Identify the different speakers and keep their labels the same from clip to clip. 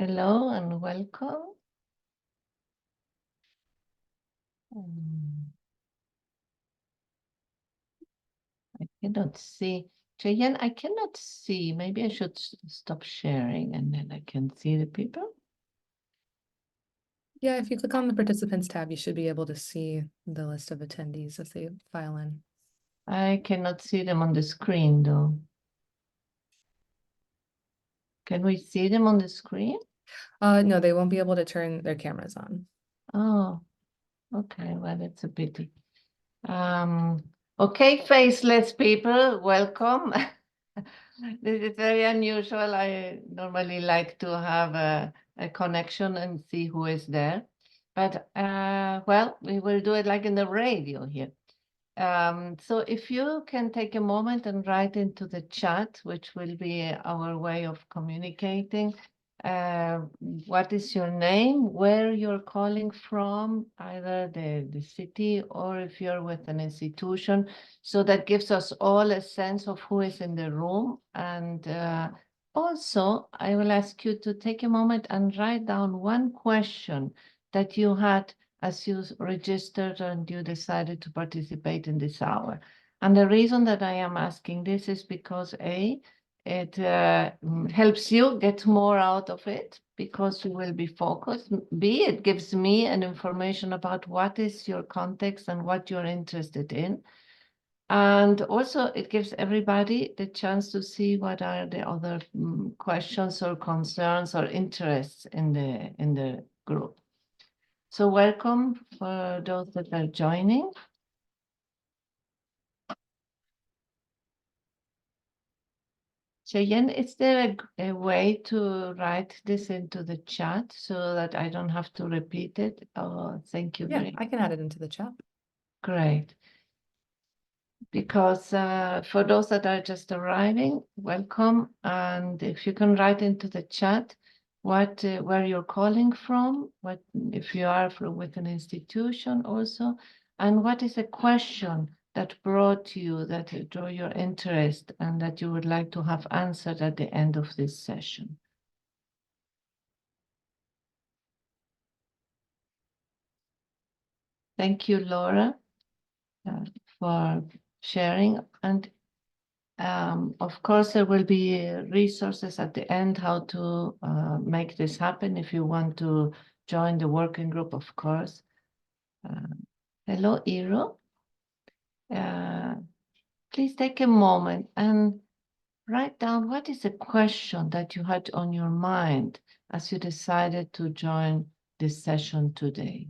Speaker 1: Hello and welcome. I cannot see. Cheyenne, I cannot see. Maybe I should stop sharing and then I can see the people.
Speaker 2: Yeah, if you click on the participants tab, you should be able to see the list of attendees as they file in.
Speaker 1: I cannot see them on the screen though. Can we see them on the screen?
Speaker 2: No, they won't be able to turn their cameras on.
Speaker 1: Oh, okay. Well, that's a pity. Okay, faceless people, welcome. This is very unusual. I normally like to have a connection and see who is there. But, well, we will do it like in the radio here. So if you can take a moment and write into the chat, which will be our way of communicating, what is your name, where you're calling from, either the city or if you're with an institution. So that gives us all a sense of who is in the room. And also, I will ask you to take a moment and write down one question that you had as you registered and you decided to participate in this hour. And the reason that I am asking this is because it helps you get more out of it because you will be focused. B, it gives me an information about what is your context and what you're interested in. And also it gives everybody the chance to see what are the other questions or concerns or interests in the group. So welcome for those that are joining. Cheyenne, is there a way to write this into the chat so that I don't have to repeat it? Oh, thank you.
Speaker 2: Yeah, I can add it into the chat.
Speaker 1: Great. Because for those that are just arriving, welcome. And if you can write into the chat where you're calling from, what if you are with an institution also, and what is a question that brought you, that drew your interest and that you would like to have answered at the end of this session. Thank you, Laura, for sharing. And of course, there will be resources at the end how to make this happen if you want to join the working group, of course. Hello, Iro. Please take a moment and write down what is a question that you had on your mind as you decided to join this session today.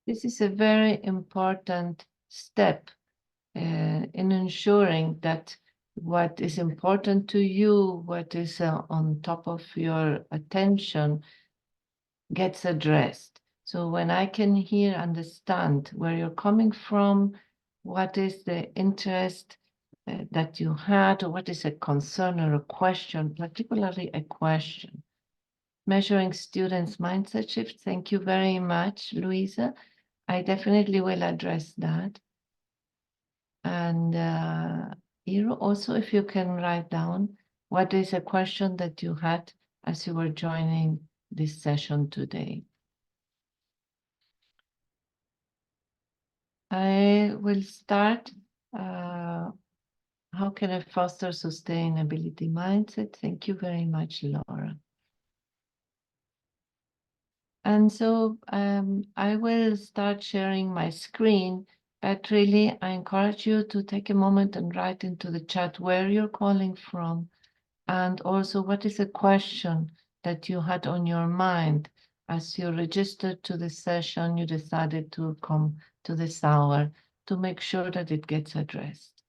Speaker 1: This is a very important step in ensuring that what is important to you, what is on top of your attention, gets addressed. So when I can hear, understand where you're coming from, what is the interest that you had, or what is a concern or a question, particularly a question. Measuring students' mindset shift. Thank you very much, Louisa. I definitely will address that. And Iro, also, if you can write down what is a question that you had as you were joining this session today. I will start. How can I foster sustainability mindset? Thank you very much, Laura. And so I will start sharing my screen, but really I encourage you to take a moment and write into the chat where you're calling from, and also what is a question that you had on your mind as you registered to the session, you decided to come to this hour to make sure that it gets addressed.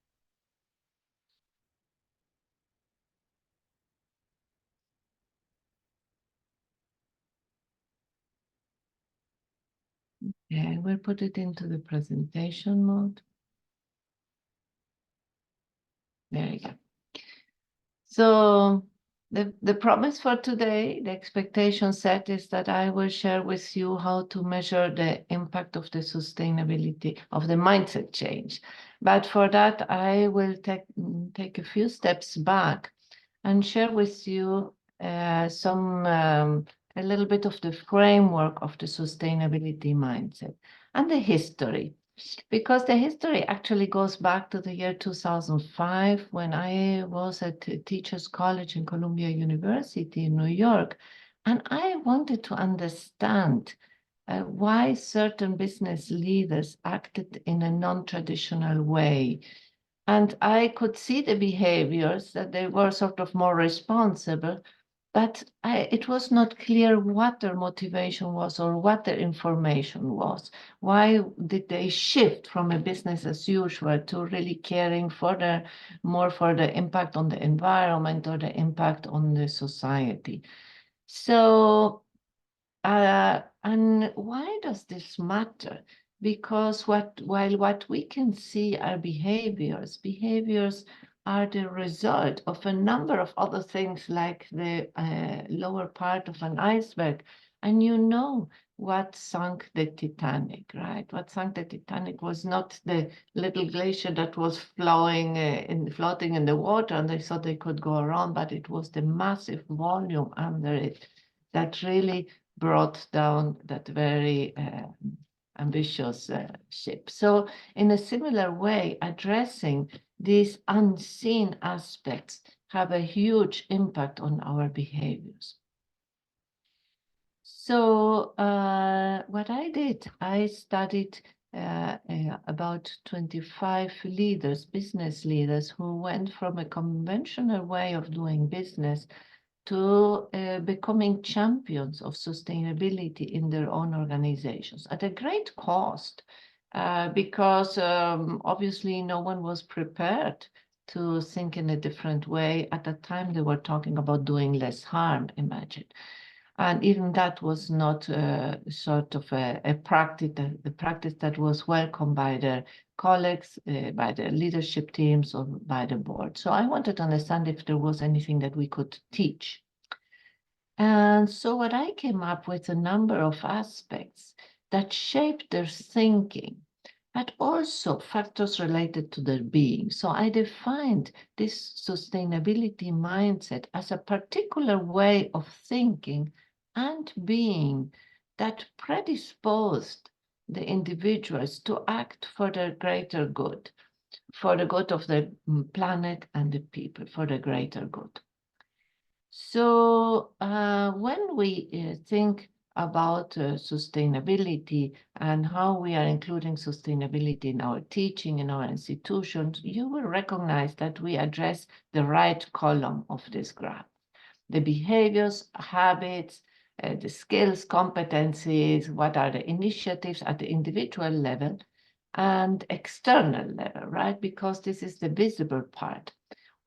Speaker 1: Okay, we'll put it into the presentation mode. There you go. So The promise for today, the expectation set is that I will share with you how to measure the impact of the sustainability of the mindset change. But for that, I will take a few steps back and share with you a little bit of the framework of the sustainability mindset and the history. Because the history actually goes back to the year 2005 when I was at Teachers College in Columbia University in New York. And I wanted to understand why certain business leaders acted in a non-traditional way. And I could see the behaviors that they were sort of more responsible, but it was not clear what their motivation was or what their information was. Why did they shift from a business as usual to really caring more for the impact on the environment or the impact on the society? So, and why does this matter? Because while what we can see are behaviors are the result of a number of other things like the lower part of an iceberg. And you know what sunk the Titanic, right? What sunk the Titanic was not the little glacier that was floating in the water and they thought they could go around, but it was the massive volume under it that really brought down that very ambitious ship. So in a similar way, addressing these unseen aspects have a huge impact on our behaviors. So what I did, I studied about 25 leaders, business leaders, who went from a conventional way of doing business to becoming champions of sustainability in their own organizations at a great cost, because obviously no one was prepared to think in a different way. At the time, they were talking about doing less harm, imagine. And even that was not sort of a practice that was welcomed by their colleagues, by the leadership teams, or by the board. So I wanted to understand if there was anything that we could teach. And so what I came up with a number of aspects that shaped their thinking, but also factors related to their being. So I defined this sustainability mindset as a particular way of thinking and being that predisposed the individuals to act for their greater good, for the good of the planet and the people, for the greater good. So when we think about sustainability and how we are including sustainability in our teaching, in our institutions, you will recognize that we address the right column of this graph. The behaviors, habits, the skills, competencies, what are the initiatives at the individual level and external level, right? Because this is the visible part.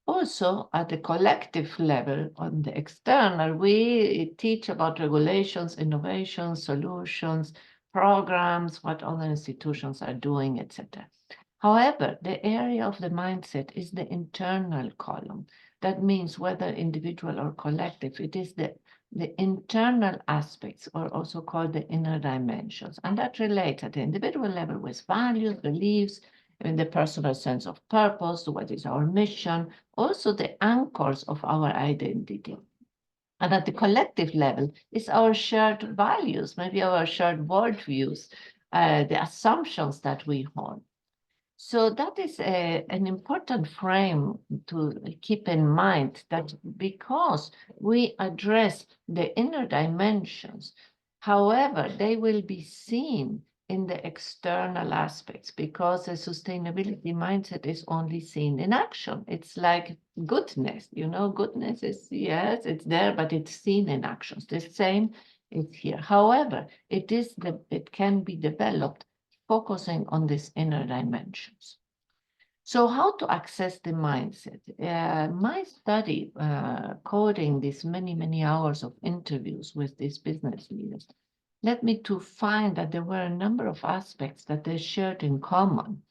Speaker 1: Also, at the collective level, on the external, we teach about regulations, innovations, solutions, programs, what other institutions are doing, etc. However, the area of the mindset is the internal column. That means whether individual or collective, it is the internal aspects, or also called the inner dimensions. And that relates at the individual level with values, beliefs, in the personal sense of purpose, what is our mission, also the anchors of our identity. And at the collective level, it's our shared values, maybe our shared worldviews, the assumptions that we hold. So that is an important frame to keep in mind, that because we address the inner dimensions, however, they will be seen in the external aspects, because a sustainability mindset is only seen in action. It's like goodness, goodness is, yes, it's there, but it's seen in actions. The same is here. However, it can be developed focusing on these inner dimensions. So how to access the mindset? My study, coding these many hours of interviews with these business leaders, led me to find that there were a number of aspects that they shared in common.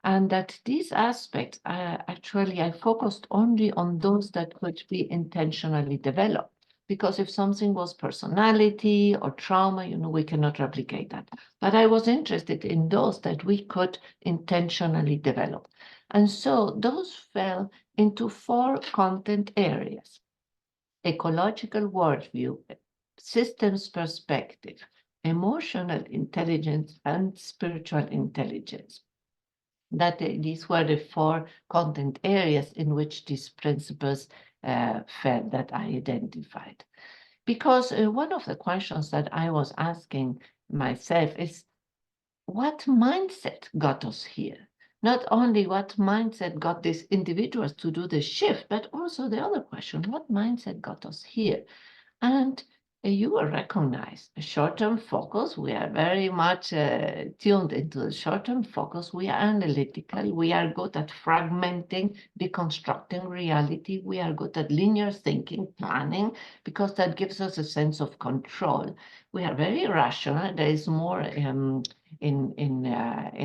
Speaker 1: And that these aspects, actually, I focused only on those that could be intentionally developed. Because if something was personality or trauma, we cannot replicate that. But I was interested in those that we could intentionally develop. And so those fell into 4 content areas: ecological worldview, systems perspective, emotional intelligence, and spiritual intelligence. These were the 4 content areas in which these principles fell that I identified. Because one of the questions that I was asking myself is, what mindset got us here? Not only what mindset got these individuals to do the shift, but also the other question, what mindset got us here? And you will recognize a short-term focus. We are very much tuned into the short-term focus. We are analytical. We are good at fragmenting, deconstructing reality. We are good at linear thinking, planning, because that gives us a sense of control. We are very rational. There is more in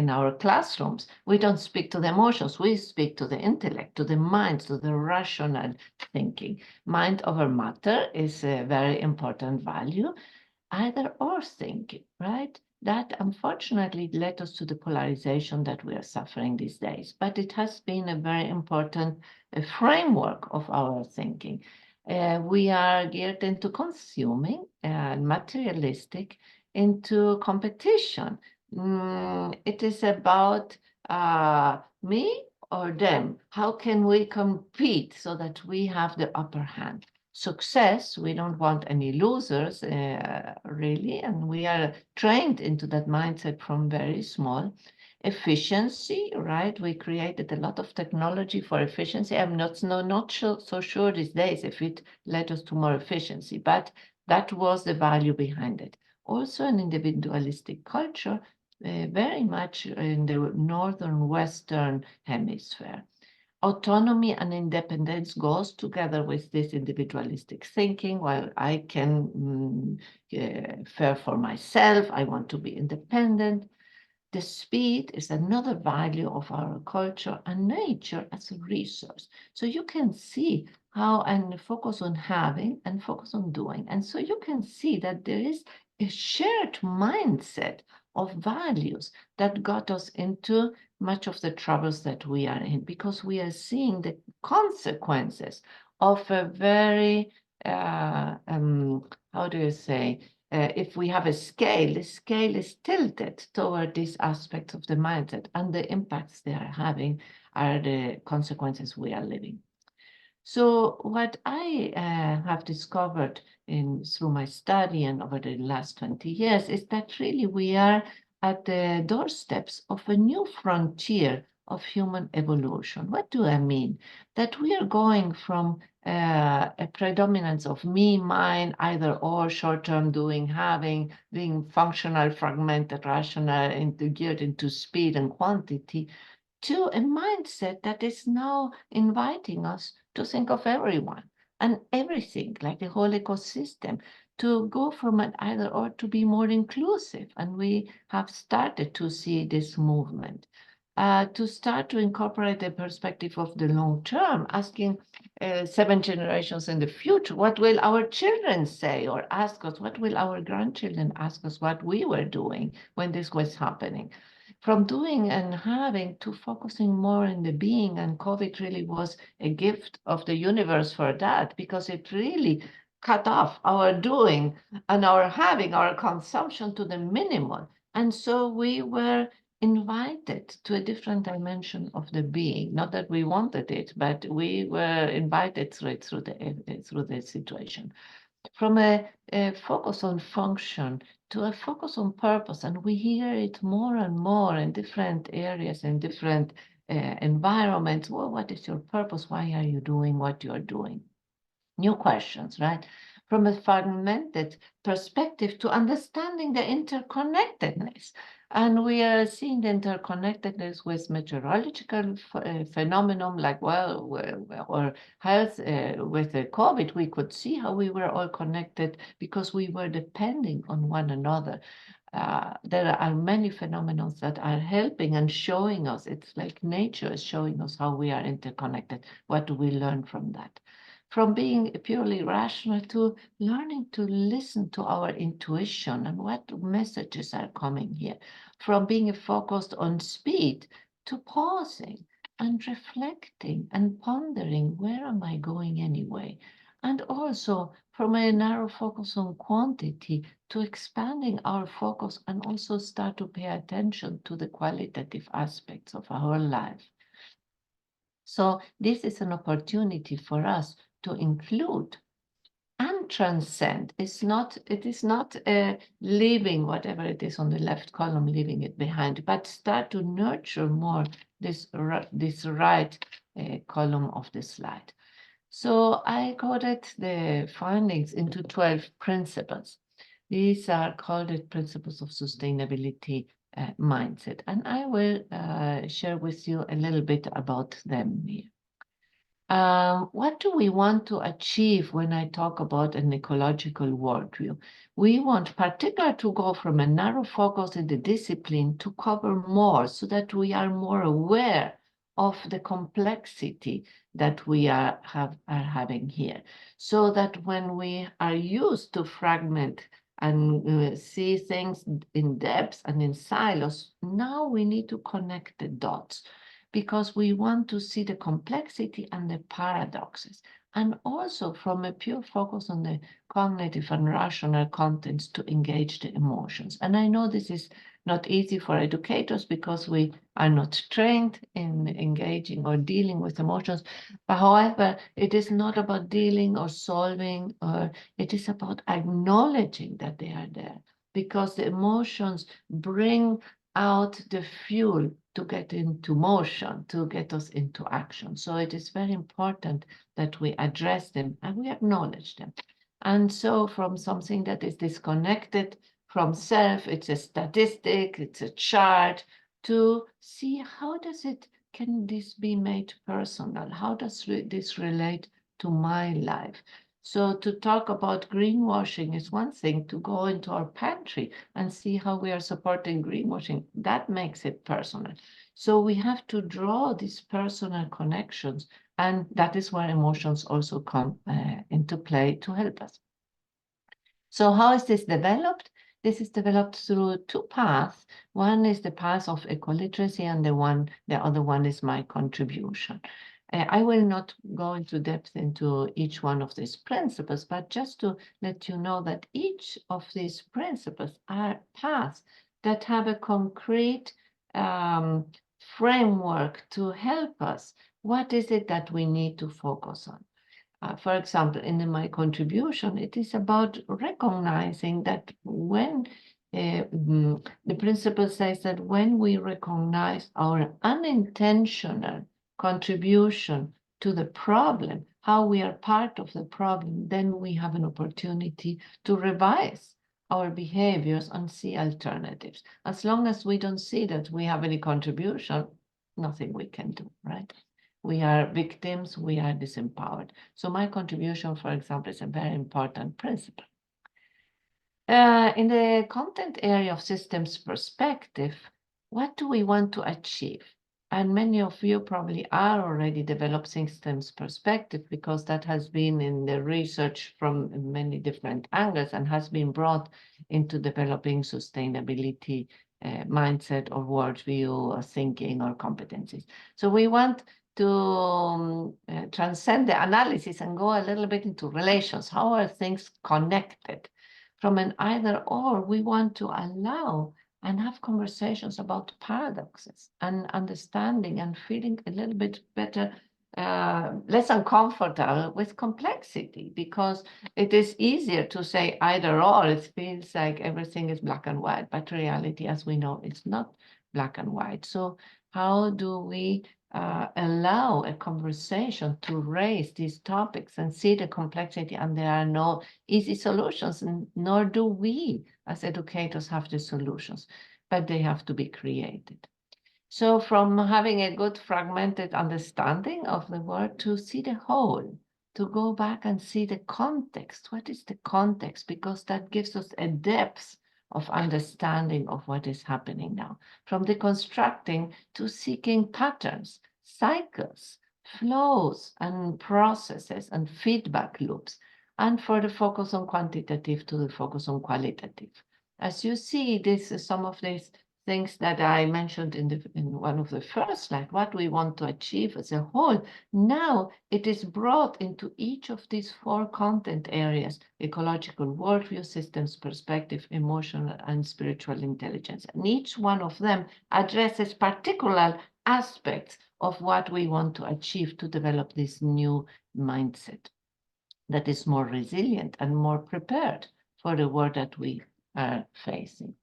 Speaker 1: our classrooms. We don't speak to the emotions. We speak to the intellect, to the mind, to the rational thinking. Mind over matter is a very important value, either or thinking, right? That unfortunately led us to the polarization that we are suffering these days, but it has been a very important framework of our thinking. We are geared into consuming and materialistic, into competition. It is about me or them. How can we compete so that we have the upper hand? Success, we don't want any losers, really, and we are trained into that mindset from very small. Efficiency, right? We created a lot of technology for efficiency. I'm not so sure these days if it led us to more efficiency, but that was the value behind it. Also an individualistic culture, very much in the northern western hemisphere. Autonomy and independence goes together with this individualistic thinking. While I can fare for myself, I want to be independent. The speed is another value of our culture and nature as a resource. So you can see how, and focus on having and focus on doing. And so you can see that there is a shared mindset of values that got us into much of the troubles that we are in, because we are seeing the consequences of a very, how do you say, if we have a scale, the scale is tilted toward these aspects of the mindset, and the impacts they are having are the consequences we are living. So what I have discovered through my study and over the last 20 years is that really we are at the doorsteps of a new frontier of human evolution. What do I mean? That we are going from a predominance of me, mine, either or, short-term doing, having, being functional, fragmented, rational, geared into speed and quantity, to a mindset that is now inviting us to think of everyone and everything, like the whole ecosystem, to go from an either or to be more inclusive. And we have started to see this movement. To start to incorporate the perspective of the long term, asking 7 generations in the future, what will our children say or ask us? What will our grandchildren ask us what we were doing when this was happening? From doing and having to focusing more in the being, and COVID really was a gift of the universe for that, because it really cut off our doing and our having, our consumption to the minimum. And so we were invited to a different dimension of the being. Not that we wanted it, but we were invited through the situation. From a focus on function to a focus on purpose, and we hear it more and more in different areas, in different environments. Well, what is your purpose? Why are you doing what you're doing? New questions, right? From a fragmented perspective to understanding the interconnectedness. And we are seeing the interconnectedness with meteorological phenomenon, like, or health with the COVID. We could see how we were all connected because we were depending on one another. there are many phenomena that are helping and showing us. It's like nature is showing us how we are interconnected. What do we learn from that? From being purely rational to learning to listen to our intuition and what messages are coming here. From being focused on speed to pausing and reflecting and pondering, where am I going anyway? And also from a narrow focus on quantity to expanding our focus and also start to pay attention to the qualitative aspects of our life. So this is an opportunity for us to include and transcend. It is not leaving whatever it is on the left column, leaving it behind, but start to nurture more this right column of the slide. So I coded the findings into 12 principles. These are called the principles of sustainability mindset, and I will share with you a little bit about them here. What do we want to achieve when I talk about an ecological worldview? We want particularly to go from a narrow focus in the discipline to cover more so that we are more aware of the complexity that we are having here. So that when we are used to fragment and see things in depth and in silos, now we need to connect the dots, because we want to see the complexity and the paradoxes, and also from a pure focus on the cognitive and rational contents to engage the emotions. And I know this is not easy for educators because we are not trained in engaging or dealing with emotions. But however, it is not about dealing or solving, or it is about acknowledging that they are there, because the emotions bring out the fuel to get into motion, to get us into action. So it is very important that we address them and we acknowledge them. And so from something that is disconnected from self, it's a statistic, it's a chart, to see how can this be made personal? How does this relate to my life? So to talk about greenwashing is one thing. To go into our pantry and see how we are supporting greenwashing, that makes it personal. So we have to draw these personal connections, and that is where emotions also come into play to help us. So how is this developed? This is developed through two paths. One is the path of ecoliteracy, and the other one is my contribution. I will not go into depth into each one of these principles, but just to let you know that each of these principles are paths that have a concrete framework to help us. What is it that we need to focus on? For example, in my contribution, it is about recognizing that when the principle says that when we recognize our unintentional contribution to the problem, how we are part of the problem, then we have an opportunity to revise our behaviors and see alternatives. As long as we don't see that we have any contribution, nothing we can do, right? We are victims, we are disempowered. So my contribution, for example, is a very important principle. In the content area of systems perspective, what do we want to achieve? And many of you probably are already developing systems perspective, because that has been in the research from many different angles and has been brought into developing sustainability mindset or worldview or thinking or competencies. So we want to transcend the analysis and go a little bit into relations. How are things connected? From an either or, we want to allow and have conversations about paradoxes and understanding and feeling a little bit better, less uncomfortable with complexity, because it is easier to say either or. It feels like everything is black and white, but reality, as we know, is not black and white. So how do we allow a conversation to raise these topics and see the complexity? And there are no easy solutions, nor do we as educators have the solutions, but they have to be created. So from having a good fragmented understanding of the world to see the whole, to go back and see the context. What is the context? Because that gives us a depth of understanding of what is happening now, from deconstructing to seeking patterns, cycles, flows and processes and feedback loops, and for the focus on quantitative to the focus on qualitative. As you see, this is some of these things that I mentioned in one of the first slides, what we want to achieve as a whole. Now it is brought into each of these 4 content areas: ecological worldview, systems perspective, emotional and spiritual intelligence. And each one of them addresses particular aspects of what we want to achieve to develop this new mindset that is more resilient and more prepared for the world that we are facing.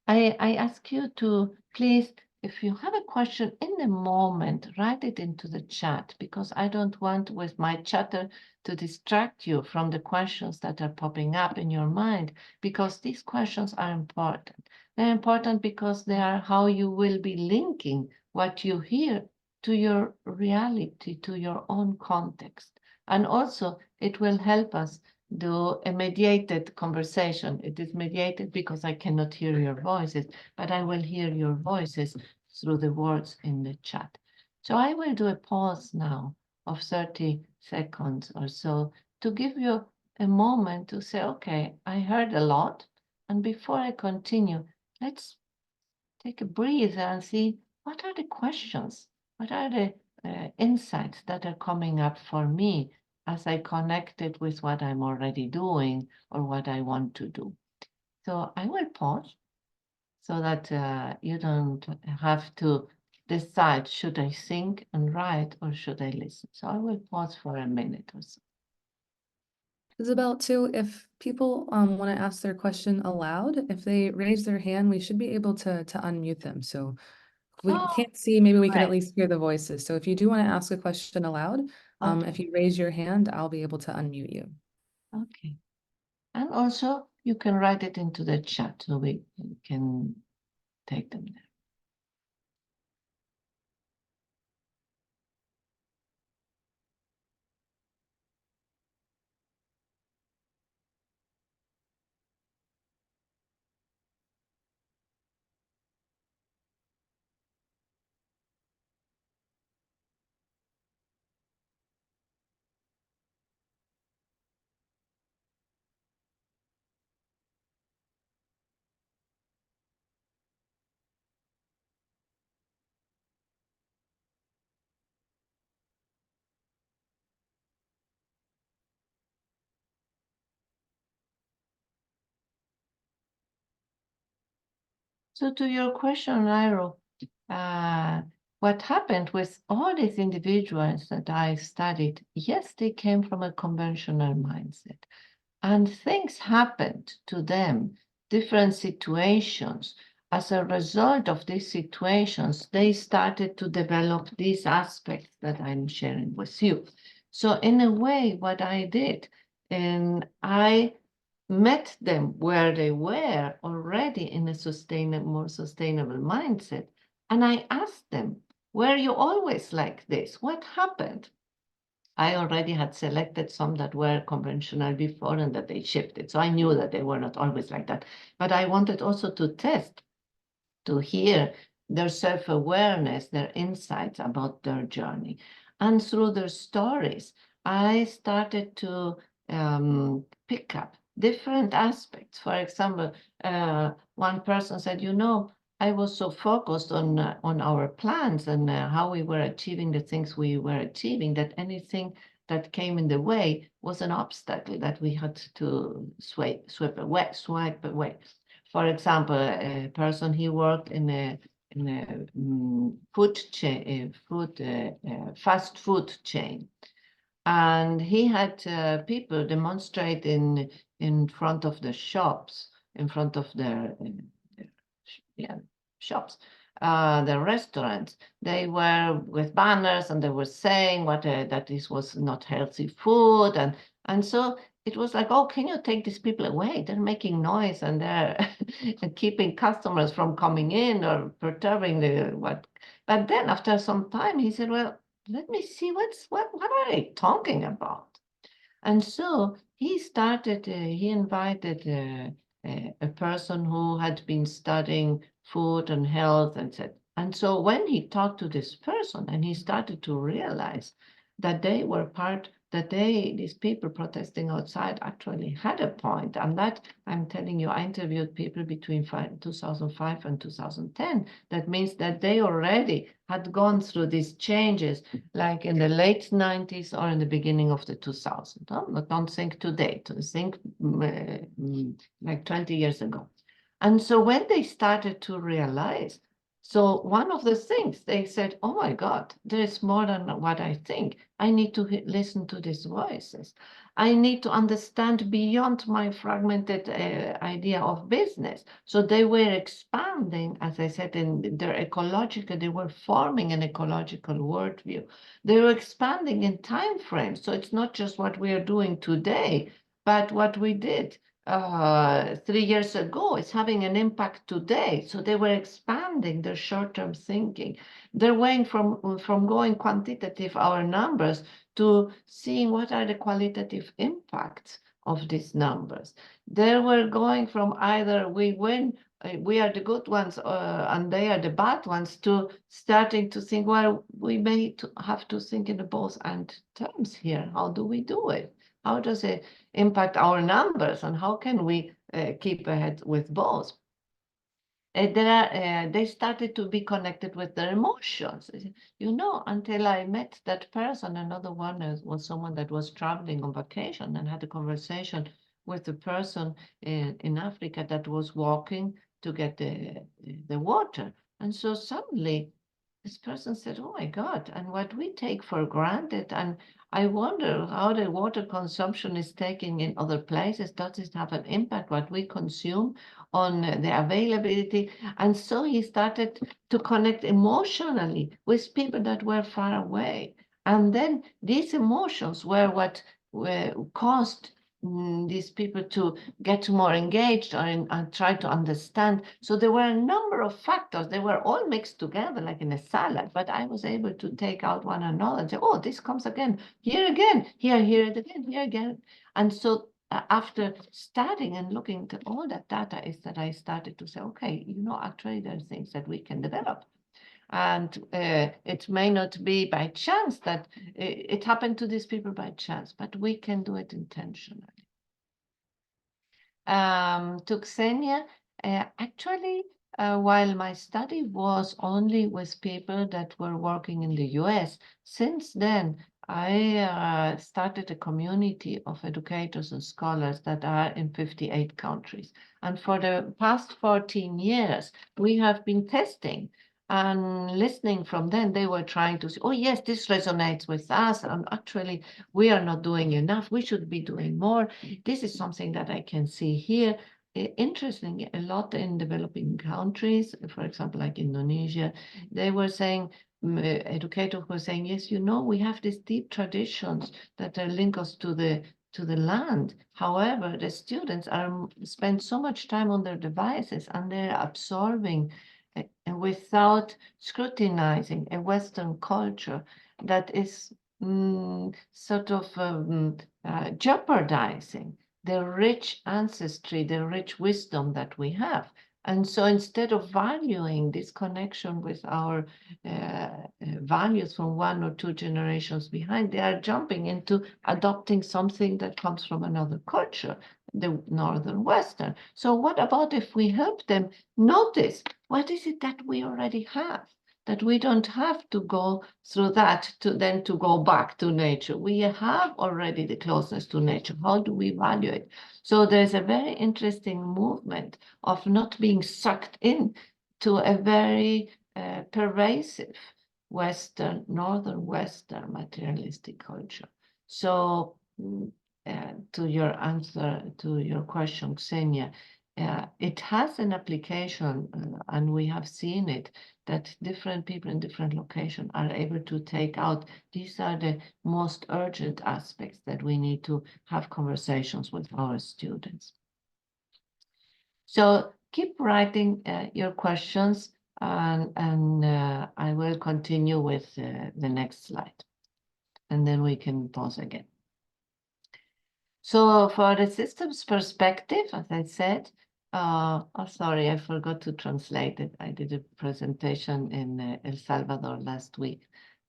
Speaker 1: I ask you to please, if you have a question in the moment, write it into the chat, because I don't want with my chatter to distract you from the questions that are popping up in your mind, because these questions are important. They're important because they are how you will be linking what you hear to your reality, to your own context. And also it will help us do a mediated conversation. It is mediated because I cannot hear your voices, but I will hear your voices through the words in the chat. So I will do a pause now of 30 seconds or so to give you a moment to say, okay, I heard a lot. And before I continue, let's take a breathe and see what are the questions, what are the insights that are coming up for me as I connect it with what I'm already doing or what I want to do. So I will pause so that you don't have to decide, should I think and write or should I listen? So I will pause for a minute or so.
Speaker 2: Isabel, too, if people want to ask their question aloud, if they raise their hand, we should be able to unmute them. So if we can't see, maybe we can at
Speaker 1: right.
Speaker 2: least hear the voices. So if you do want to ask a question aloud,
Speaker 1: Okay.
Speaker 2: if you raise your hand, I'll be able to unmute you.
Speaker 1: Okay. And also you can write it into the chat so we can take them there. So to your question, Nairo, what happened with all these individuals that I studied? Yes, they came from a conventional mindset, and things happened to them, different situations. As a result of these situations, they started to develop these aspects that I'm sharing with you. So in a way, what I did, and I met them where they were already in a more sustainable mindset. And I asked them, were you always like this? What happened? I already had selected some that were conventional before and that they shifted. So I knew that they were not always like that. But I wanted also to test, to hear their self-awareness, their insights about their journey. And through their stories, I started to pick up different aspects. For example, one person said, I was so focused on our plans and how we were achieving the things we were achieving, that anything that came in the way was an obstacle that we had to swipe away. For example, a person, he worked in a fast food chain, and he had people demonstrate in front of the shops, in front of their shops, the restaurants. They were with banners and they were saying that this was not healthy food, and so it was like, oh, can you take these people away? They're making noise and they're keeping customers from coming in or perturbing what. But then after some time, he said, well, let me see what are they talking about? And so he started, he invited a person who had been studying food and health and said, and so when he talked to this person and he started to realize that they were these people protesting outside actually had a point. And that, I'm telling you, I interviewed people between 2005 and 2010. That means that they already had gone through these changes, like in the late 90s or in the beginning of the 2000s. Don't think today, think like 20 years ago. And so when they started to realize, so one of the things they said, oh my God, there is more than what I think. I need to listen to these voices. I need to understand beyond my fragmented idea of business. So they were expanding, as I said, in their ecological, they were forming an ecological worldview. They were expanding in time frames. So it's not just what we are doing today, but what we did 3 years ago is having an impact today. So they were expanding their short-term thinking. They're going from going quantitative, our numbers, to seeing what are the qualitative impacts of these numbers. They were going from either we win, we are the good ones, and they are the bad ones, to starting to think, well, we may have to think in the both end terms here. How do we do it? How does it impact our numbers, and how can we keep ahead with both? They started to be connected with their emotions. You know, until I met that person, another one was someone that was traveling on vacation and had a conversation with a person in Africa that was walking to get the water. And so suddenly this person said, oh my God, and what we take for granted, and I wonder how the water consumption is taking in other places. Does it have an impact, what we consume, on the availability? And so he started to connect emotionally with people that were far away. And then these emotions were what caused these people to get more engaged and try to understand. So there were a number of factors. They were all mixed together like in a salad, but I was able to take out one another and say, oh, this comes again, here again, here it again, here again. And so after studying and looking at all that data is that I started to say, okay, you know, actually there are things that we can develop. And it may not be by chance that it happened to these people by chance, but we can do it intentionally. To Xenia, actually, while my study was only with people that were working in the US, since then I started a community of educators and scholars that are in 58 countries. And for the past 14 years, we have been testing and listening from them. They were trying to say, oh yes, this resonates with us, and actually we are not doing enough, we should be doing more. This is something that I can see here. Interesting, a lot in developing countries, for example, like Indonesia, they were saying, educators were saying, yes, you know, we have these deep traditions that link us to the land. However, the students spend so much time on their devices and they're absorbing without scrutinizing a Western culture that is sort of jeopardizing the rich ancestry, the rich wisdom that we have. And so instead of valuing this connection with our values from 1 or 2 generations behind, they are jumping into adopting something that comes from another culture, the Northern Western. So what about if we help them notice what is it that we already have? That we don't have to go through that to go back to nature. We have already the closeness to nature. How do we value it? So there's a very interesting movement of not being sucked in to a very pervasive Northern Western materialistic culture. So to your answer to your question, Xenia, it has an application, and we have seen it, that different people in different locations are able to take out. These are the most urgent aspects that we need to have conversations with our students. So keep writing your questions, and I will continue with the next slide, and then we can pause again. So for the systems perspective, as I said, Sorry, I forgot to translate it. I did a presentation in El Salvador last week,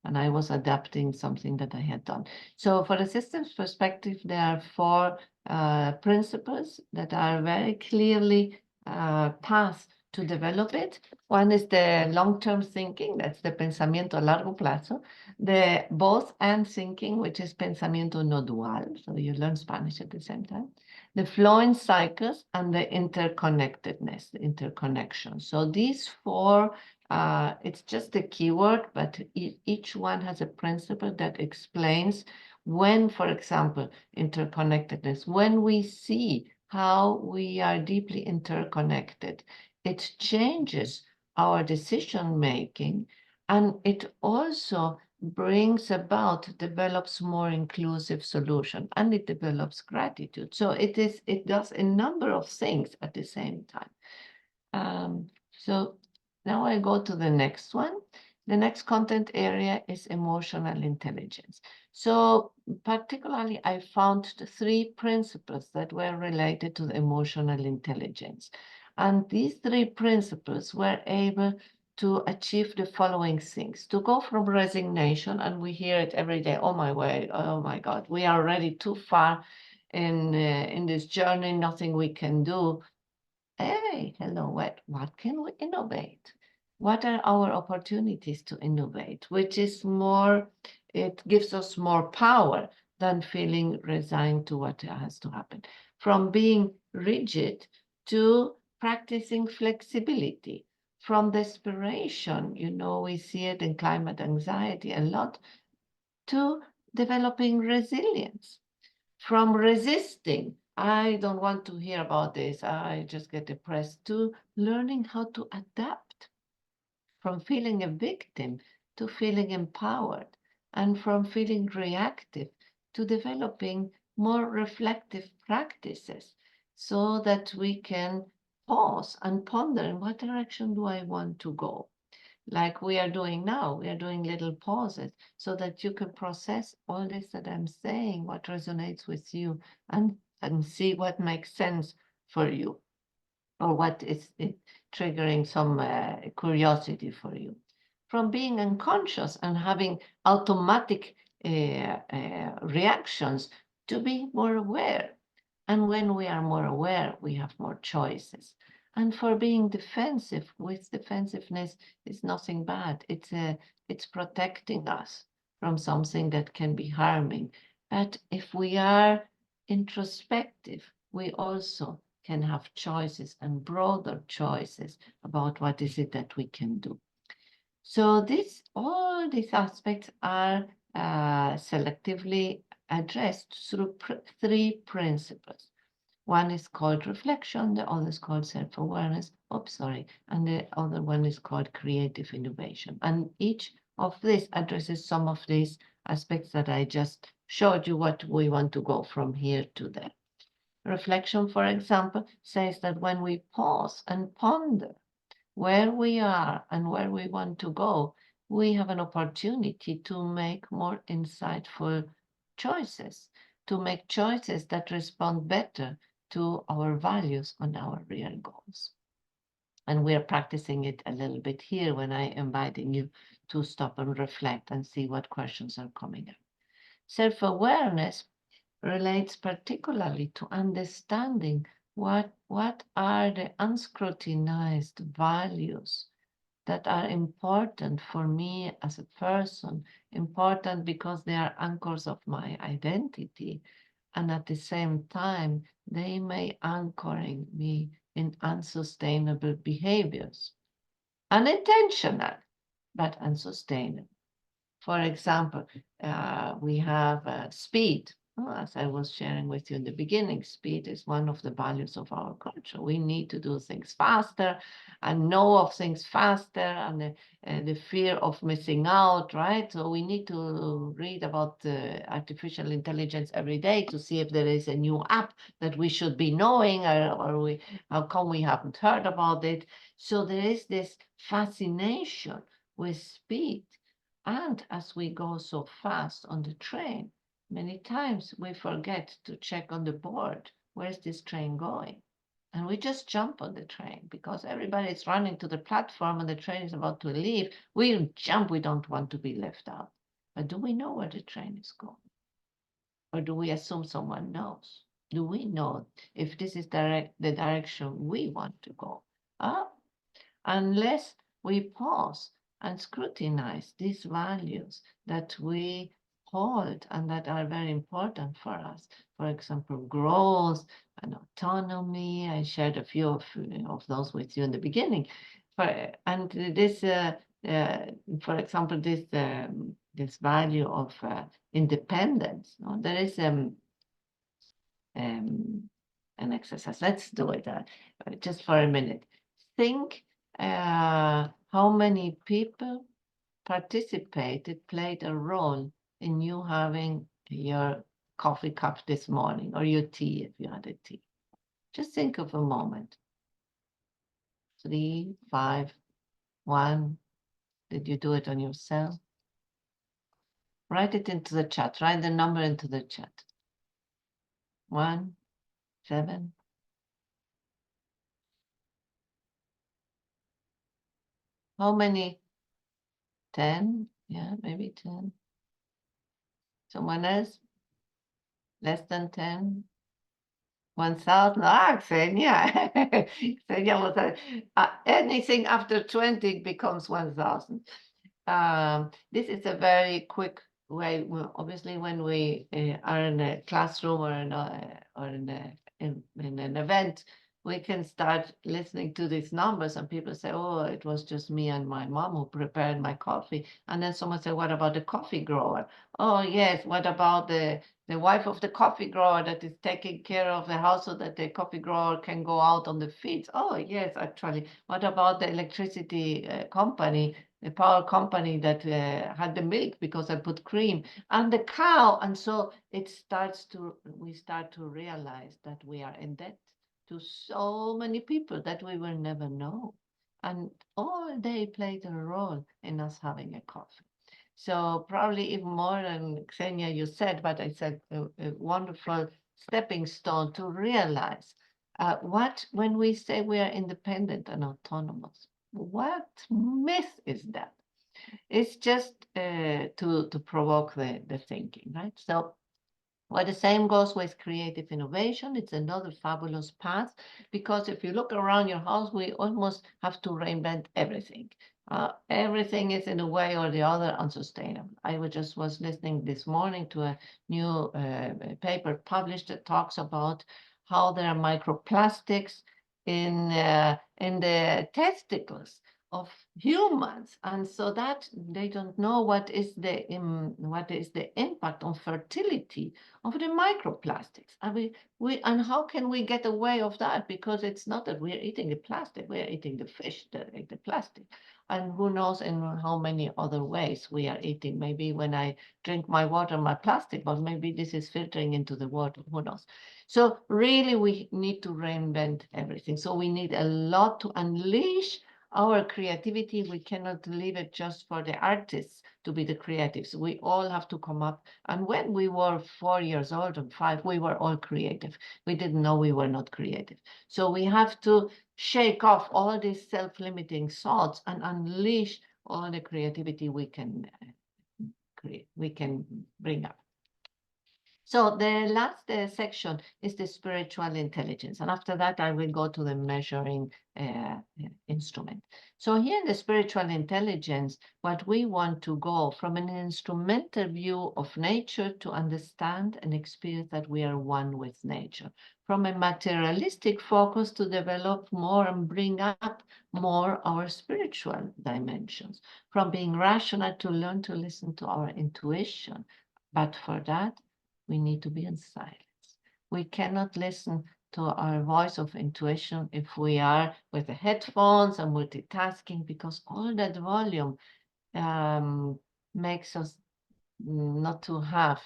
Speaker 1: and I was adapting something that I had done. So for the systems perspective, there are four principles that are very clearly paths to develop it. One is the long-term thinking, that's the pensamiento a largo plazo, the both and thinking, which is pensamiento no dual, so you learn Spanish at the same time, the flowing cycles, and the interconnectedness, the interconnection. So these four, it's just a keyword, but each one has a principle that explains when, for example, interconnectedness, when we see how we are deeply interconnected, it changes our decision making, and it also brings about, develops more inclusive solution, and it develops gratitude. So it does a number of things at the same time. So now I go to the next one. The next content area is emotional intelligence. So particularly, I found the three principles that were related to the emotional intelligence. And these three principles were able to achieve the following things: to go from resignation, and we hear it every day, oh my way, oh my God, we are already too far in this journey, nothing we can do. Hey, hello, what can we innovate? What are our opportunities to innovate? Which is more, it gives us more power than feeling resigned to what has to happen. From being rigid to practicing flexibility. From desperation, we see it in climate anxiety a lot, to developing resilience. From resisting, I don't want to hear about this, I just get depressed, to learning how to adapt. From feeling a victim to feeling empowered, and from feeling reactive to developing more reflective practices, so that we can pause and ponder, in what direction do I want to go? Like we are doing now, we are doing little pauses so that you can process all this that I'm saying, what resonates with you, and see what makes sense for you, or what is it triggering some curiosity for you. From being unconscious and having automatic reactions to be more aware. And when we are more aware, we have more choices. And for being defensive, with defensiveness is nothing bad. It's protecting us from something that can be harming. But if we are introspective, we also can have choices, and broader choices, about what is it that we can do. So all these aspects are selectively addressed through three principles. One is called reflection, the other is called self-awareness, and the other one is called creative innovation. And each of these addresses some of these aspects that I just showed you, what we want to go from here to there. Reflection, for example, says that when we pause and ponder where we are and where we want to go, we have an opportunity to make more insightful choices, to make choices that respond better to our values and our real goals. And we're practicing it a little bit here when I'm inviting you to stop and reflect and see what questions are coming up. Self-awareness relates particularly to understanding what are the unscrutinized values that are important for me as a person, important because they are anchors of my identity, and at the same time, they may anchoring me in unsustainable behaviors. Unintentional, but unsustainable. For example, we have speed. As I was sharing with you in the beginning, speed is one of the values of our culture. We need to do things faster and know of things faster, and the fear of missing out, right? So we need to read about artificial intelligence every day to see if there is a new app that we should be knowing, or how come we haven't heard about it. So there is this fascination with speed. And as we go so fast on the train, many times we forget to check on the board, where's this train going? and we just jump on the train because everybody is running to the platform and the train is about to leave. We'll jump. We don't want to be left out. But do we know where the train is going? Or do we assume someone knows? Do we know if this is the direction we want to go? Unless we pause and scrutinize these values that we hold and that are very important for us. For example, growth and autonomy. I shared a few of those with you in the beginning. And this, for example, this value of independence. There is an exercise. Let's do it just for a minute. Think how many people participated, played a role in you having your coffee cup this morning, or your tea if you had a tea. Just think of a moment. 3, 5, 1. Did you do it on yourself? Write it into the chat. Write the number into the chat. 1, 7. How many? 10? Yeah, maybe 10. Someone else? Less than 10? 1,000? Xenia. Xenia was anything after 20 becomes 1,000. This is a very quick way. Well, obviously, when we are in a classroom or in an event, we can start listening to these numbers, and people say, "Oh, it was just me and my mom who prepared my coffee." And then someone said, "What about the coffee grower?" "Oh, yes. What about the wife of the coffee grower that is taking care of the house so that the coffee grower can go out on the fields?" "Oh, yes, actually." "What about the electricity company, the power company that had the milk because I put cream, and the cow?" And so we start to realize that we are in debt to so many people that we will never know. And all they played a role in us having a coffee. So probably even more than Xenia you said, but I said a wonderful stepping stone to realize when we say we are independent and autonomous, what myth is that? It's just to provoke the thinking, right? So well, the same goes with creative innovation. It's another fabulous path because if you look around your house, we almost have to reinvent everything. Everything is in a way or the other unsustainable. I was listening this morning to a new paper published that talks about how there are microplastics in the testicles of humans, and so that they don't know what is the impact on fertility of the microplastics. And how can we get away of that? Because it's not that we're eating the plastic, we're eating the fish that ate the plastic. And who knows in how many other ways we are eating. Maybe when I drink my water, my plastic, but maybe this is filtering into the water, who knows? So really we need to reinvent everything. So we need a lot to unleash our creativity. We cannot leave it just for the artists to be the creatives. We all have to come up. And when we were 4 years old and 5, we were all creative. We didn't know we were not creative. So we have to shake off all these self-limiting thoughts and unleash all the creativity we can create, we can bring up. So the last section is the spiritual intelligence. And after that, I will go to the measuring instrument. So here in the spiritual intelligence, what we want to go from an instrumental view of nature to understand and experience that we are one with nature. From a materialistic focus to develop more and bring up more our spiritual dimensions. From being rational to learn to listen to our intuition. But for that, we need to be in silence. We cannot listen to our voice of intuition if we are with the headphones and multitasking, because all that volume makes us not to have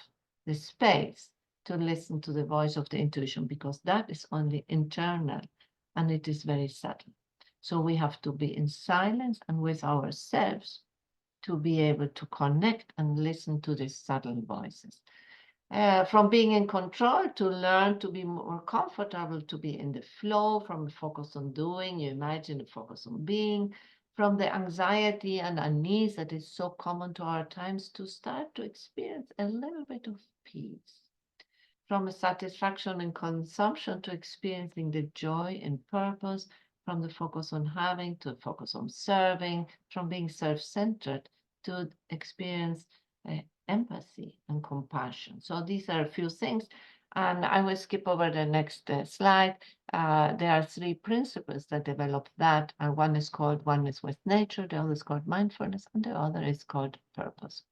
Speaker 1: the space to listen to the voice of the intuition, because that is only internal and it is very subtle. So we have to be in silence and with ourselves to be able to connect and listen to these subtle voices. from being in control to learn to be more comfortable, to be in the flow, from the focus on doing, you imagine the focus on being, from the anxiety and unease that is so common to our times to start to experience a little bit of peace, from a satisfaction in consumption to experiencing the joy and purpose, from the focus on having to focus on serving, from being self-centered to experience empathy and compassion. So these are a few things. And I will skip over the next slide. There are three principles that develop that. One is called oneness with nature, the other is called mindfulness, and the other is called purpose.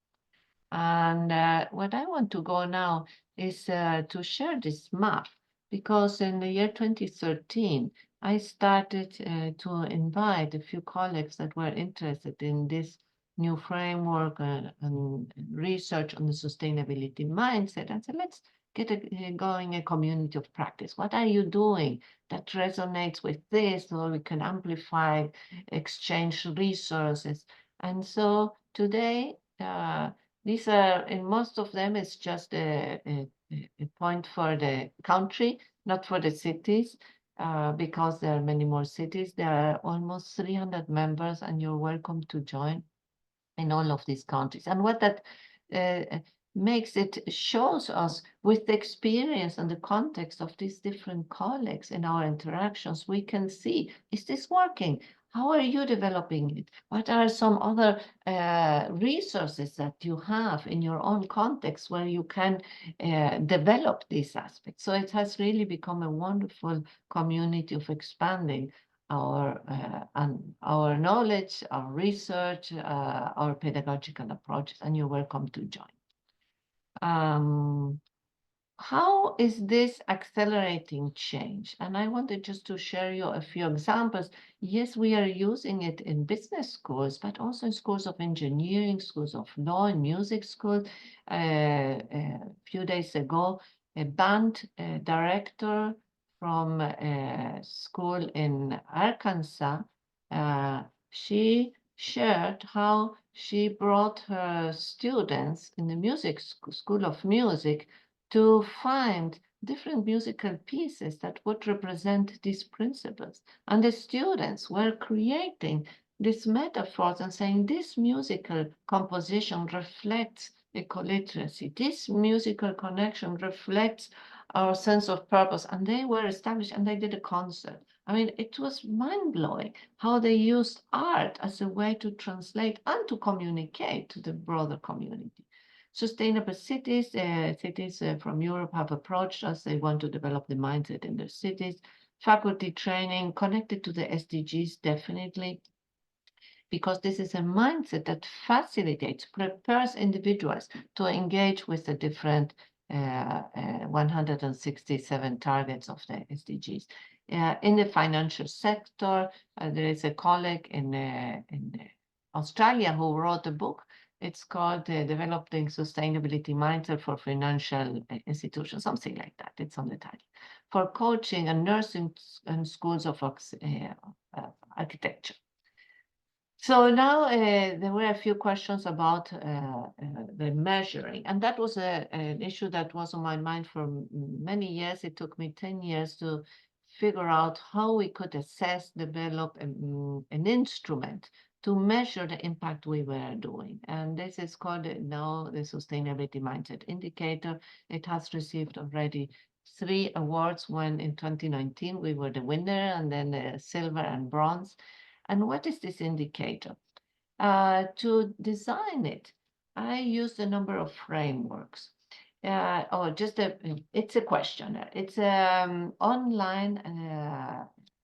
Speaker 1: And what I want to go now is to share this map, because in the year 2013, I started to invite a few colleagues that were interested in this new framework and research on the sustainability mindset. And said, let's get going a community of practice. What are you doing that resonates with this, so we can amplify, exchange resources? And so today, these are, in most of them, it's just a point for the country, not for the cities, because there are many more cities. There are almost 300 members, and you're welcome to join in all of these countries. And what that makes it shows us, with the experience and the context of these different colleagues in our interactions, we can see, is this working? How are you developing it? What are some other resources that you have in your own context where you can develop these aspects? So it has really become a wonderful community of expanding our knowledge, our research, our pedagogical approaches, and you're welcome to join. How is this accelerating change? And I wanted just to share you a few examples. Yes, we are using it in business schools, but also in schools of engineering, schools of law, and music schools. A few days ago, a band director from a school in Arkansas, she shared how she brought her students in the music school of music to find different musical pieces that would represent these principles. And the students were creating these metaphors and saying this musical composition reflects ecoliteracy. This musical connection reflects our sense of purpose. And they were established, and they did a concert. I mean, it was mind-blowing how they used art as a way to translate and to communicate to the broader community. Sustainable cities, cities from Europe have approached us. They want to develop the mindset in their cities. Faculty training connected to the SDGs, definitely, because this is a mindset that facilitates, prepares individuals to engage with the different 167 targets of the SDGs. In the financial sector, there is a colleague in Australia who wrote a book. It's called Developing Sustainability Mindset for Financial Institutions, something like that. It's on the title. For coaching and nursing and schools of architecture. So now there were a few questions about the measuring, and that was an issue that was on my mind for many years. It took me 10 years to figure out how we could assess, develop an instrument to measure the impact we were doing. And this is called now the Sustainability Mindset Indicator. It has received already 3 awards, when in 2019 we were the winner, and then silver and bronze. And what is this indicator? To design it, I used a number of frameworks. It's a questionnaire. It's an online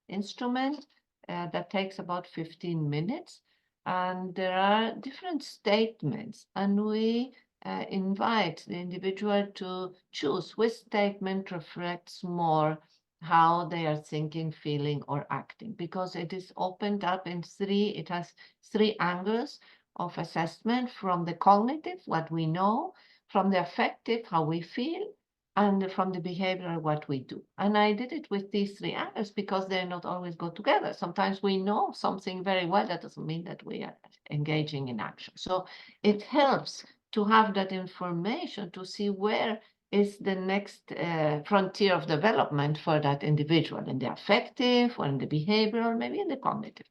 Speaker 1: instrument that takes about 15 minutes. And there are different statements. And we invite the individual to choose which statement reflects more how they are thinking, feeling, or acting, because it is opened up in it has 3 angles of assessment: from the cognitive, what we know, from the affective, how we feel, and from the behavioral, what we do. And I did it with these 3 angles because they not always go together. Sometimes we know something very well, that doesn't mean that we are engaging in action. So it helps to have that information to see where is the next frontier of development for that individual in the affective or in the behavioral, maybe in the cognitive.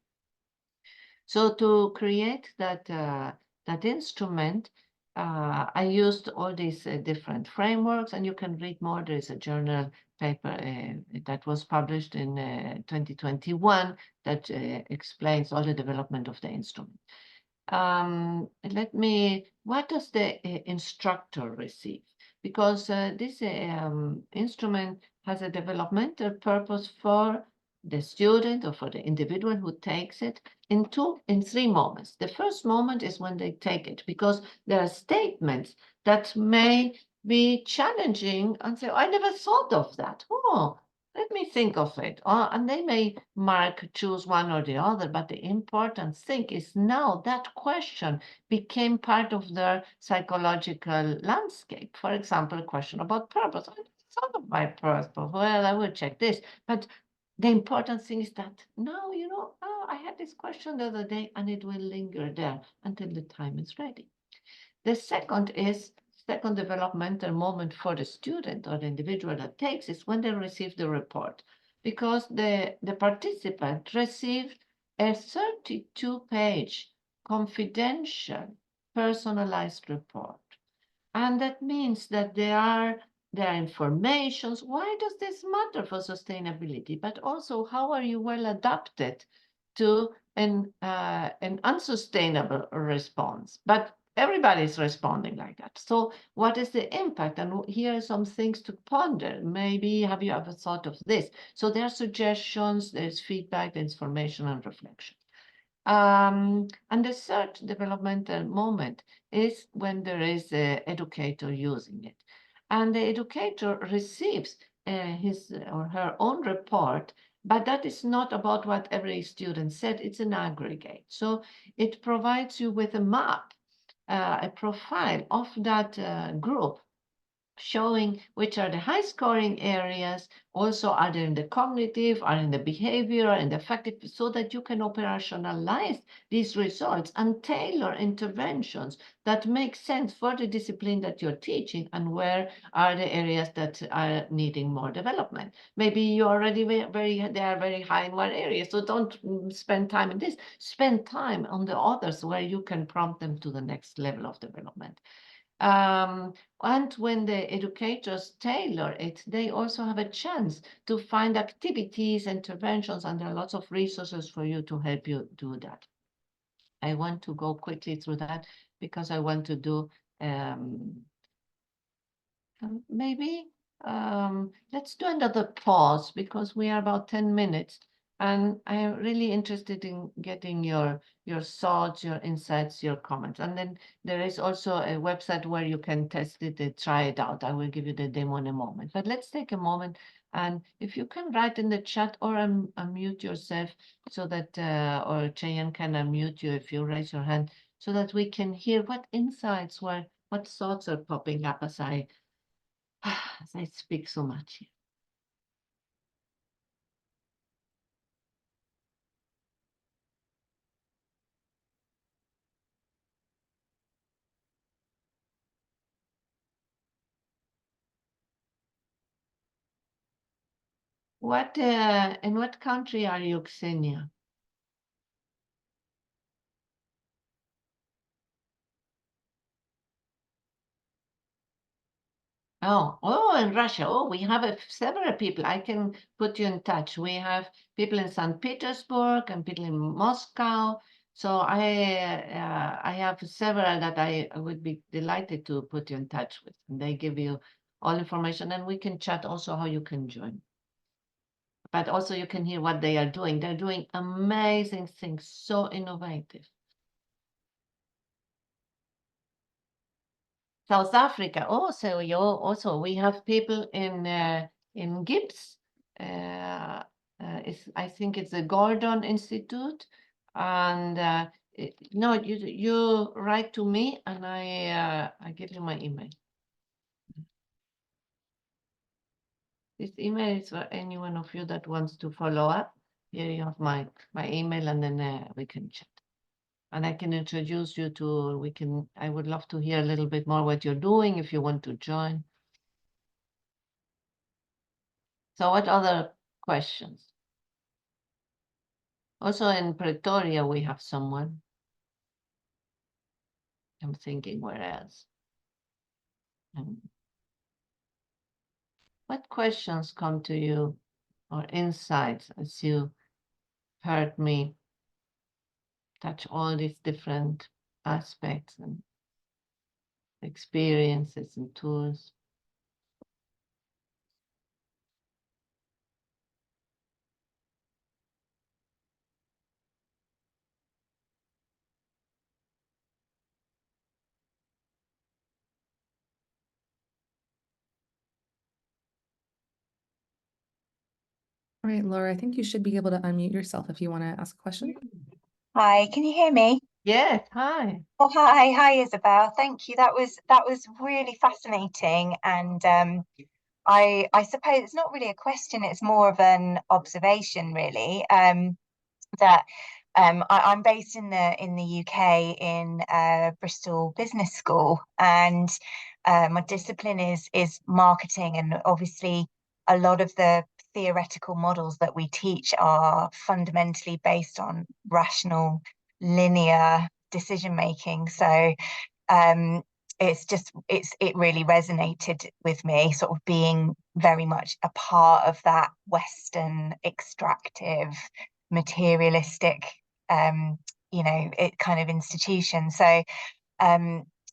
Speaker 1: So to create that, that instrument, I used all these different frameworks, and you can read more. There is a journal paper that was published in 2021 that explains all the development of the instrument. What does the instructor receive? Because this instrument has a developmental purpose for the student or for the individual who takes it in three moments. The first moment is when they take it, because there are statements that may be challenging and say, I never thought of that. Oh, let me think of it. And they may choose one or the other, but the important thing is now that question became part of their psychological landscape. For example, a question about purpose. I thought of my purpose. Well, I will check this. But the important thing is that now, I had this question the other day, and it will linger there until the time is ready. The second developmental moment for the student or the individual that takes is when they receive the report, because the participant received a 32-page confidential personalized report. And that means that there are informations. Why does this matter for sustainability? But also, how are you well adapted to an unsustainable response? But everybody's responding like that. So what is the impact? And here are some things to ponder. Maybe have you ever thought of this? So there are suggestions, there's feedback, there's information and reflection. And the third developmental moment is when there is an educator using it. And the educator receives his or her own report, but that is not about what every student said, it's an aggregate. So it provides you with a map, a profile of that group, showing which are the high scoring areas, also are they in the cognitive, are in the behavioral and affective, so that you can operationalize these results and tailor interventions that make sense for the discipline that you're teaching and where are the areas that are needing more development. Maybe you're already they are very high in one area, so don't spend time in this, spend time on the others where you can prompt them to the next level of development. And when the educators tailor it, they also have a chance to find activities, interventions, and there are lots of resources for you to help you do that. I want to go quickly through that because I want to do maybe let's do another pause because we are about 10 minutes. And I am really interested in getting your thoughts, your insights, your comments. And then there is also a website where you can test it and try it out. I will give you the demo in a moment. But let's take a moment. And if you can write in the chat or unmute yourself so that, or Cheyenne can unmute you if you raise your hand, so that we can hear what insights were, what thoughts are popping up as I speak so much here. In what country are you, Xenia? Oh, in Russia. Oh, we have several people. I can put you in touch. We have people in St. Petersburg and people in Moscow. So I have several that I would be delighted to put you in touch with. And they give you all information, and we can chat also how you can join. But also you can hear what they are doing. They're doing amazing things, so innovative. South Africa. Also, we have people in Gibbs. I think it's the Gordon Institute, and no, you write to me, and I give you my email. This email is for any one of you that wants to follow up. Here you have my email, and then we can chat. And I can introduce you to, I would love to hear a little bit more what you're doing if you want to join. So what other questions? Also in Pretoria, we have someone. I'm thinking where else. What questions come to you or insights as you heard me touch all these different aspects and experiences and tools?
Speaker 2: All right, Laura, I think you should be able to unmute yourself if you want to ask a question.
Speaker 3: Hi, can you hear me?
Speaker 1: Yes, hi.
Speaker 3: Oh, hi, Isabel. Thank you. That was really fascinating, and I suppose it's not really a question; it's more of an observation, really. That I'm based in the UK in Bristol Business School, and my discipline is marketing, and obviously a lot of the theoretical models that we teach are fundamentally based on rational, linear decision making. So it really resonated with me, sort of being very much a part of that Western extractive, materialistic it kind of institution. So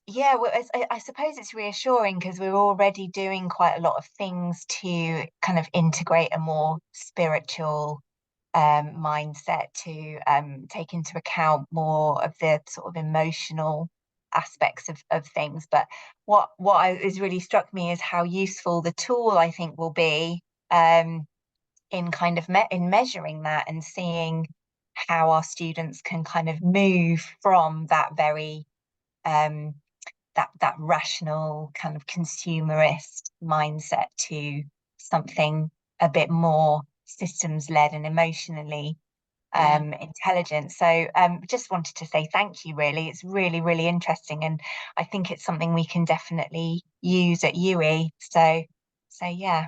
Speaker 3: yeah, well, I suppose it's reassuring because we're already doing quite a lot of things to kind of integrate a more spiritual mindset, to take into account more of the sort of emotional aspects of things. But what has really struck me is how useful the tool I think will be in kind of in measuring that and seeing how our students can kind of move from that very that rational kind of consumerist mindset to something a bit more systems led and emotionally intelligent. So just wanted to say thank you, really. It's really, really interesting, and I think it's something we can definitely use at UE. So yeah.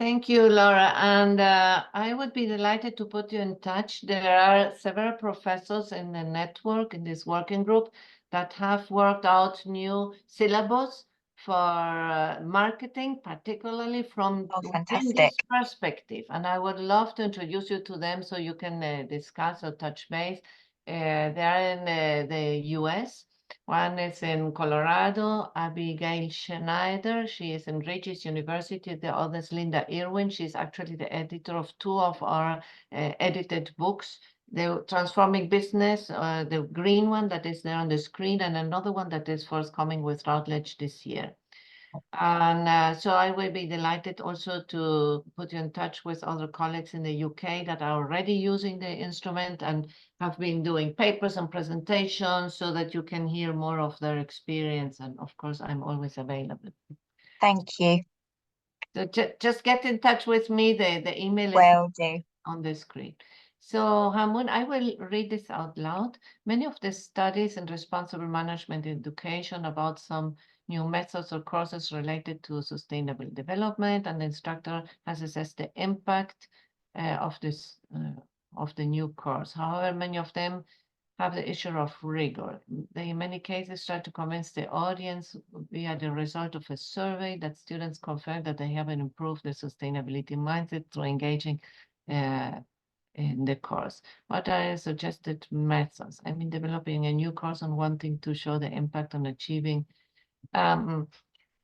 Speaker 1: Thank you, Laura. And I would be delighted to put you in touch. There are several professors in the network, in this working group, that have worked out new syllabus for marketing, particularly from within this
Speaker 3: Fantastic.
Speaker 1: perspective. And I would love to introduce you to them so you can discuss or touch base. They are in the US. One is in Colorado, Abigail Schneider. She is in Regis University. The other is Linda Irwin. She's actually the editor of two of our edited books. The Transforming Business, the green one that is there on the screen, and another one that is forthcoming with Routledge this year. And so I will be delighted also to put you in touch with other colleagues in the UK that are already using the instrument and have been doing papers and presentations so that you can hear more of their experience. And of course, I'm always available.
Speaker 3: Thank you.
Speaker 1: So just get in touch with me. The email is
Speaker 3: Will do.
Speaker 1: on the screen. So Hamun, I will read this out loud. Many of the studies in responsible management education about some new methods or courses related to sustainable development, and the instructor has assessed the impact of the new course. However, many of them have the issue of rigor. They, in many cases, try to convince the audience via the result of a survey that students confirm that they haven't improved their sustainability mindset through engaging in the course. What are suggested methods? I mean, developing a new course and wanting to show the impact on achieving. I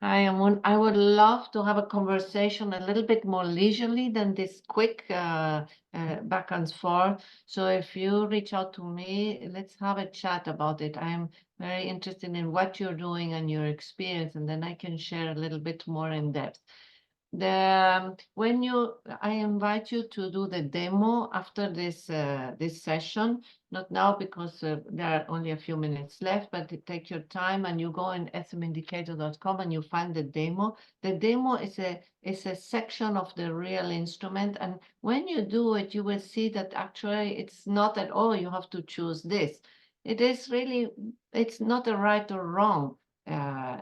Speaker 1: would love to have a conversation a little bit more leisurely than this quick back and forth. So if you reach out to me, let's have a chat about it. I'm very interested in what you're doing and your experience, and then I can share a little bit more in depth. I invite you to do the demo after this session, not now because there are only a few minutes left, but take your time and you go on smindicator.com and you find the demo. The demo is a section of the real instrument, and when you do it, you will see that actually it's not at all you have to choose this. It is really, it's not a right or wrong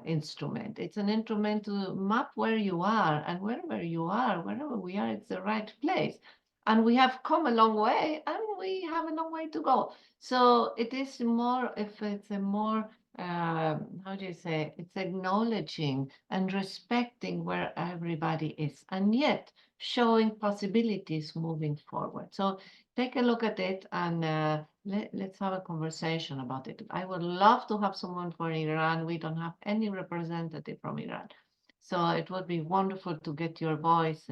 Speaker 1: instrument. It's an instrument to map where you are, and wherever you are, wherever we are, it's the right place. And we have come a long way, and we have a long way to go. So it is more, if it's a more, how do you say, it's acknowledging and respecting where everybody is, and yet showing possibilities moving forward. So take a look at it, and let's have a conversation about it. I would love to have someone for Iran. We don't have any representative from Iran. So it would be wonderful to get your voice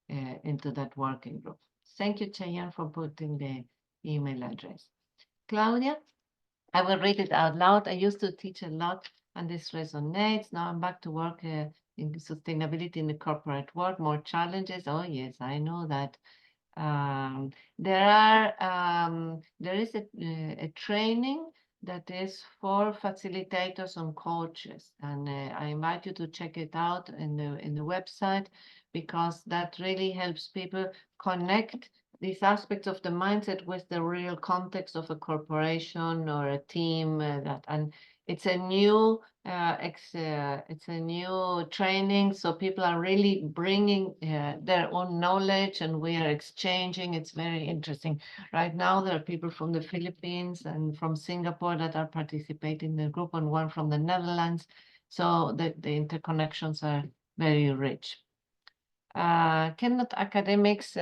Speaker 1: into that working group. Thank you, Cheyenne, for putting the email address. Claudia, I will read it out loud. I used to teach a lot, and this resonates. Now I'm back to work in sustainability in the corporate world, more challenges. Oh, yes, I know that. There is a training that is for facilitators and coaches, and I invite you to check it out in the website, because that really helps people connect these aspects of the mindset with the real context of a corporation or a team. And it's a new it's a new training, so people are really bringing their own knowledge, and we are exchanging. It's very interesting. Right now, there are people from the Philippines and from Singapore that are participating in the group, and one from the Netherlands. So the interconnections are very rich. Cannot academics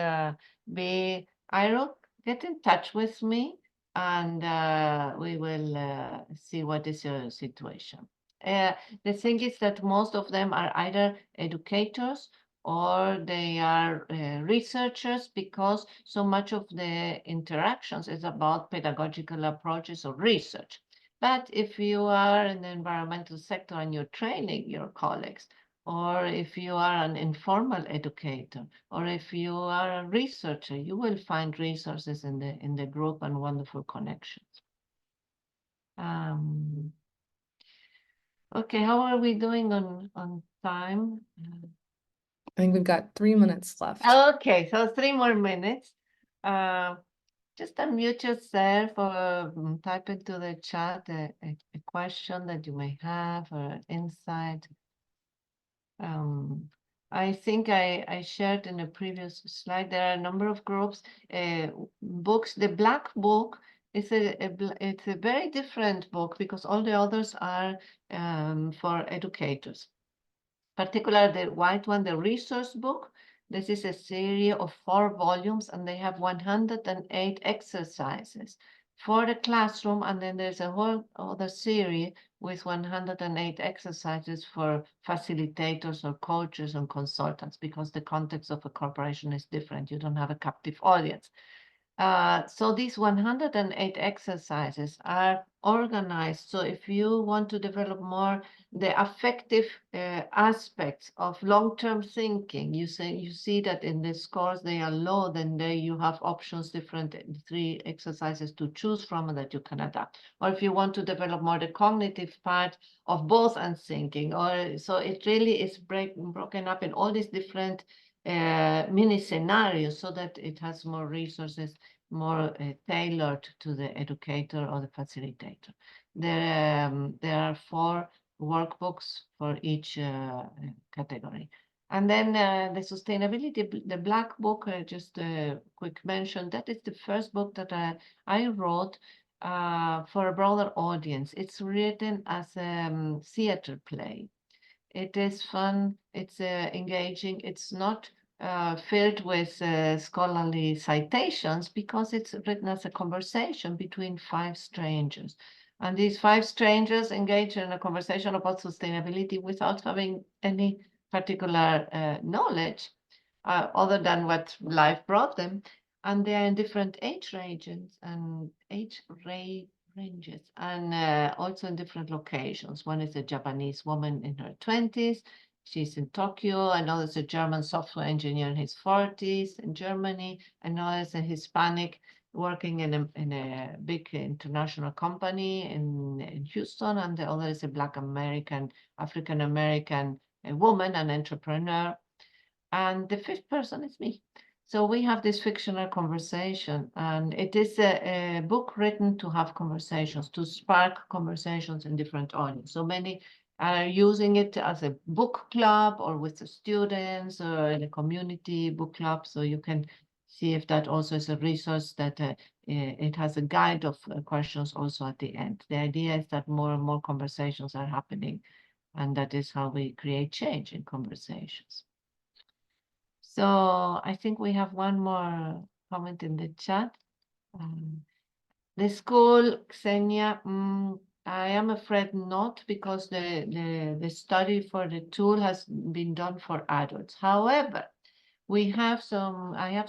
Speaker 1: be Iro? Get in touch with me, and we will see what is your situation. The thing is that most of them are either educators or they are researchers, because so much of the interactions is about pedagogical approaches or research. But if you are in the environmental sector and you're training your colleagues, or if you are an informal educator, or if you are a researcher, you will find resources in the group and wonderful connections. Okay, how are we doing on time?
Speaker 2: I think we've got 3 minutes left.
Speaker 1: Okay, so 3 more minutes. Just unmute yourself, or type into the chat a question that you may have, or an insight. I think I shared in a previous slide, there are a number of groups, books. The Black Book is it's a very different book, because all the others are for educators. Particularly the white one, the resource book. This is a series of 4 volumes, and they have 108 exercises for the classroom. And then there's a whole other series with 108 exercises for facilitators or coaches and consultants, because the context of a corporation is different. You don't have a captive audience. So these 108 exercises are organized. So if you want to develop more the affective aspects of long-term thinking, you see that in the scores they are low, then there you have options, different 3 exercises to choose from that you can adapt. Or if you want to develop more the cognitive part of both and thinking, or so it really is broken up in all these different mini scenarios, so that it has more resources, more tailored to the educator or the facilitator. There are 4 workbooks for each category. And then the sustainability, the Black Book, just a quick mention, that is the first book that I wrote for a broader audience. It's written as a theater play. It is fun, it's engaging, it's not filled with scholarly citations, because it's written as a conversation between 5 strangers. And these 5 strangers engage in a conversation about sustainability without having any particular knowledge other than what life brought them. And they are in different age ranges, and also in different locations. One is a Japanese woman in her 20s. She's in Tokyo. Another is a German software engineer in his 40s in Germany. Another is a Hispanic working in a big international company in Houston. And the other is a Black American, African American woman, an entrepreneur. And the 5th person is me. So we have this fictional conversation, and it is a book written to have conversations, to spark conversations in different audiences. So many are using it as a book club or with the students or in a community book club. So you can see if that also is a resource that it has a guide of questions also at the end. The idea is that more and more conversations are happening, and that is how we create change in conversations. So I think we have one more comment in the chat. The school, Xenia, I am afraid not, because the study for the tool has been done for adults. However, I have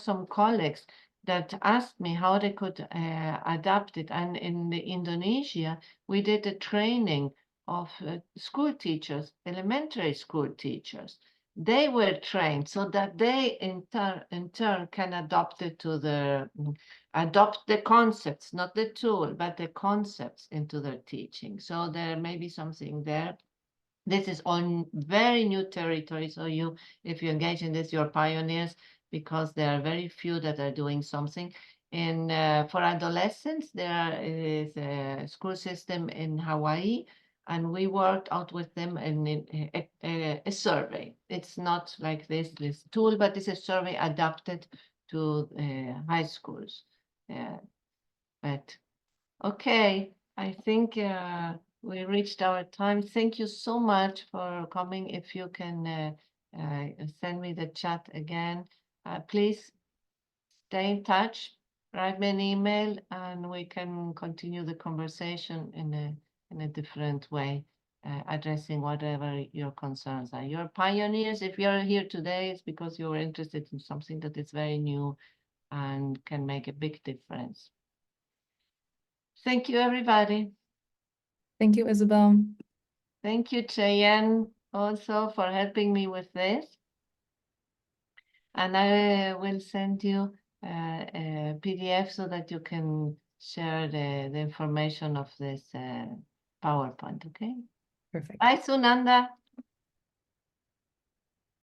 Speaker 1: some colleagues that asked me how they could adapt it. And in Indonesia, we did a training of school teachers, elementary school teachers. They were trained so that they in turn can adopt it to adopt the concepts, not the tool, but the concepts into their teaching. So there may be something there. This is on very new territory. So if you engage in this, you're pioneers, because there are very few that are doing something. For adolescents, there is a school system in Hawaii, and we worked out with them in a survey. It's not like this tool, but it's a survey adapted to high schools. But okay, I think we reached our time. Thank you so much for coming. If you can send me the chat again, please stay in touch, write me an email, and we can continue the conversation in a different way, addressing whatever your concerns are. You're pioneers. If you're here today, it's because you were interested in something that is very new and can make a big difference. Thank you, everybody.
Speaker 2: Thank you, Isabel.
Speaker 1: Thank you, Cheyenne, also for helping me with this. And I will send you a PDF so that you can share the information of this PowerPoint, okay?
Speaker 2: Perfect.
Speaker 1: Bye, Sunanda.